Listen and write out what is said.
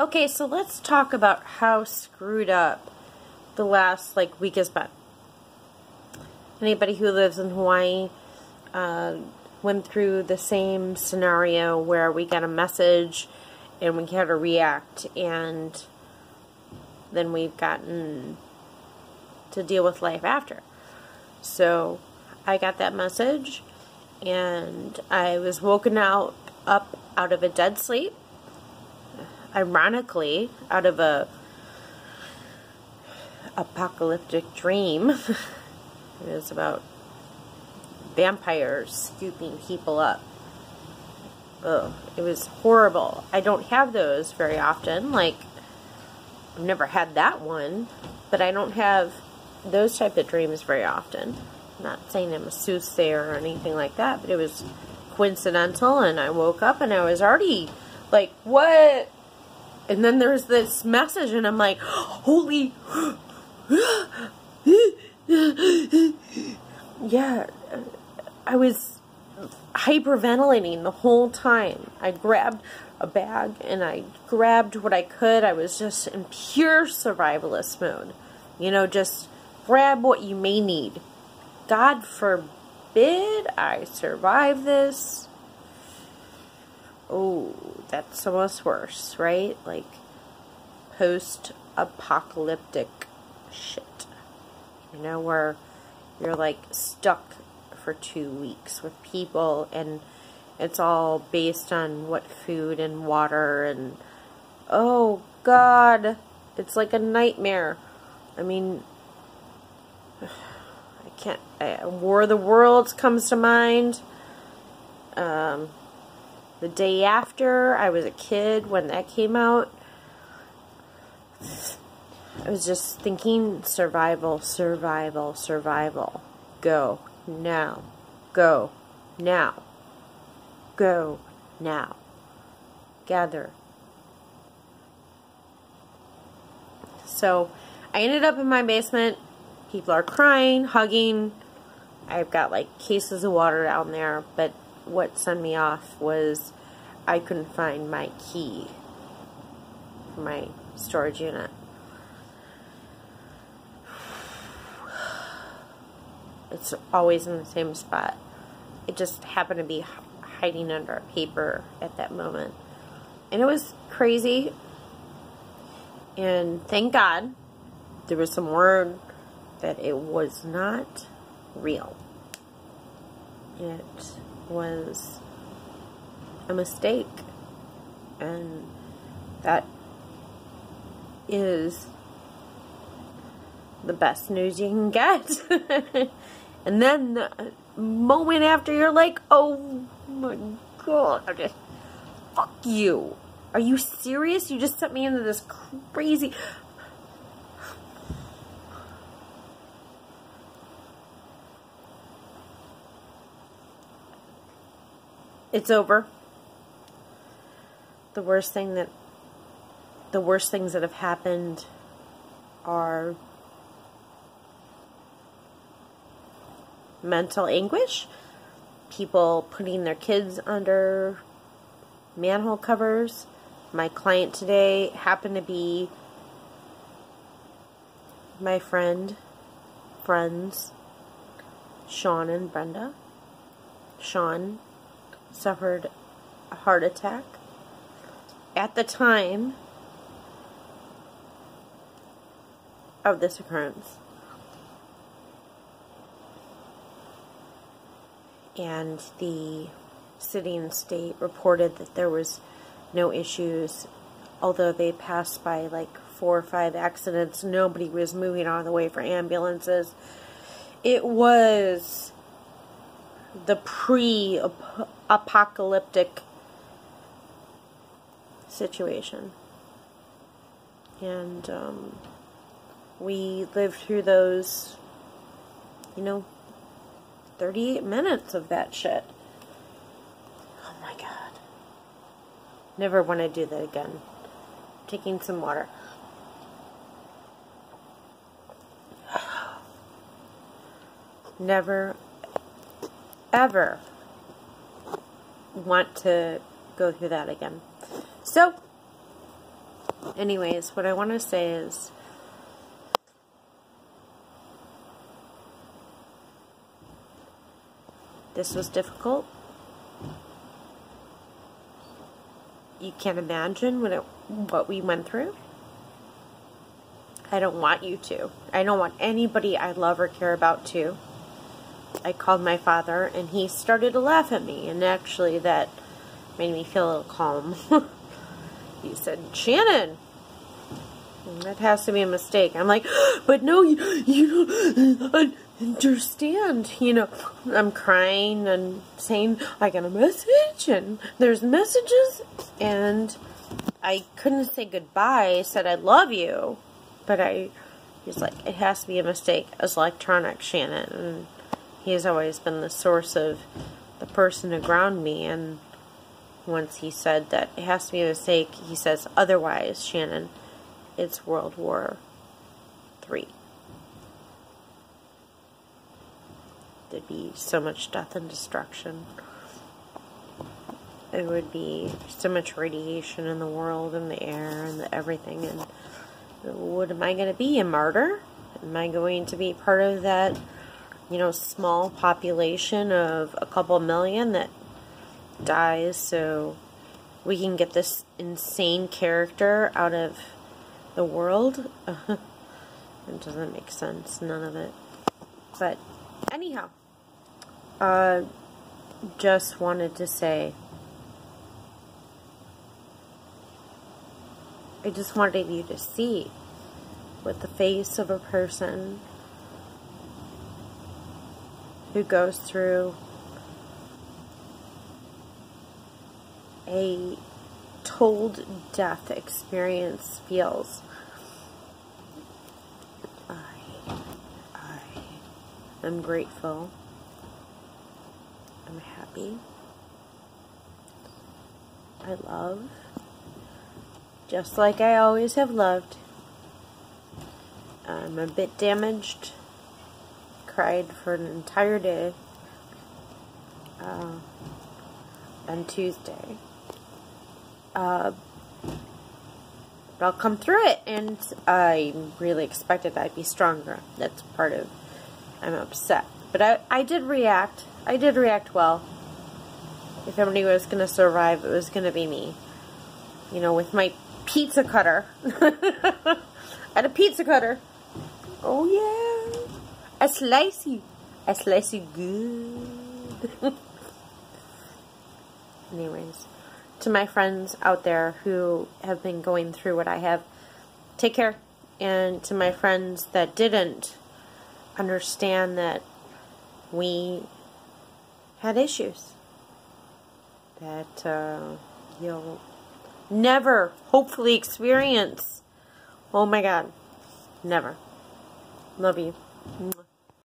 Okay, so let's talk about how screwed up the last week has been. Anybody who lives in Hawaii went through the same scenario where we got a message and we had to react, and then we've gotten to deal with life after. So I got that message, and I was woken up out of a dead sleep. Ironically, out of a apocalyptic dream. It was about vampires scooping people up. Ugh, it was horrible. I don't have those very often. I've never had that one, but I don't have those type of dreams very often. I'm not saying I'm a soothsayer or anything like that, but it was coincidental, and I woke up and I was already like, what? And then there's this message, and I'm like, holy... Yeah, I was hyperventilating the whole time. I grabbed a bag, and I grabbed what I could. I was just in pure survivalist mode. You know, just grab what you may need. God forbid I survive this. Oh, that's almost worse, right? Like, post-apocalyptic shit. You know, where you're, stuck for 2 weeks with people, and it's all based on what food and water, and, oh, God, it's like a nightmare. I mean, I can't, War of the Worlds comes to mind. The day after, I was a kid when that came out. I was just thinking survival, survival, survival. Go now. Go now. Go now. Gather. So, I ended up in my basement. People are crying, hugging. I've got cases of water down there, but what sent me off was I couldn't find my key for my storage unit. It's always in the same spot. It just happened to be hiding under a paper at that moment. And it was crazy. And thank God there was some word that it was not real. It was a mistake, and that is the best news you can get. And then the moment after, you're like, oh my God, fuck you. Are you serious? You just sent me into this crazy... It's over. The worst things that have happened are mental anguish, people putting their kids under manhole covers. My client today happened to be my friends, Sean and Brenda. Sean suffered a heart attack at the time of this occurrence. And the city and state reported that there was no issues. Although they passed by 4 or 5 accidents, nobody was moving out of the way for ambulances. It was the pre-apocalyptic situation. And we lived through those, 38 minutes of that shit. Oh my God. Never want to do that again. Taking some water. Never, ever want to go through that again. So, Anyways, what I want to say is, this was difficult. You can't imagine what we went through. I don't want you to. I don't want anybody I love or care about to. I called my father, and he started to laugh at me, and actually that made me feel a little calm. He said, Shannon, that has to be a mistake. I'm like, but no, you don't understand. You know, I'm crying and saying, I got a message, and there's messages, and I couldn't say goodbye. I said, I love you, but he's like, it has to be a mistake. It's electronic, Shannon, and he's always been the source of the person to ground me, and once he said that it has to be a mistake, he says, otherwise, Shannon, it's World War III. There'd be so much death and destruction. There would be so much radiation in the world, and the air, and everything, and what am I going to be, a martyr? Am I going to be part of that, you know, small population of a couple million that dies so we can get this insane character out of the world? It doesn't make sense, none of it. But anyhow, just wanted to say, I just wanted you to see with the face of a person who goes through a told death experience feels. I'm grateful. I'm happy. I love. Just like I always have loved. I'm a bit damaged. Cried for an entire day on Tuesday. But I'll come through it, and I really expected I'd be stronger. That's part of, I'm upset. But I did react. I did react well. If anybody was going to survive, it was going to be me. You know, with my pizza cutter. I had a pizza cutter. Oh, yeah. I slice you. I slice you good. Anyways, to my friends out there who have been going through what I have, take care. And to my friends that didn't, understand that we had issues. That you'll never, hopefully, experience. Oh my God. Never. Love you.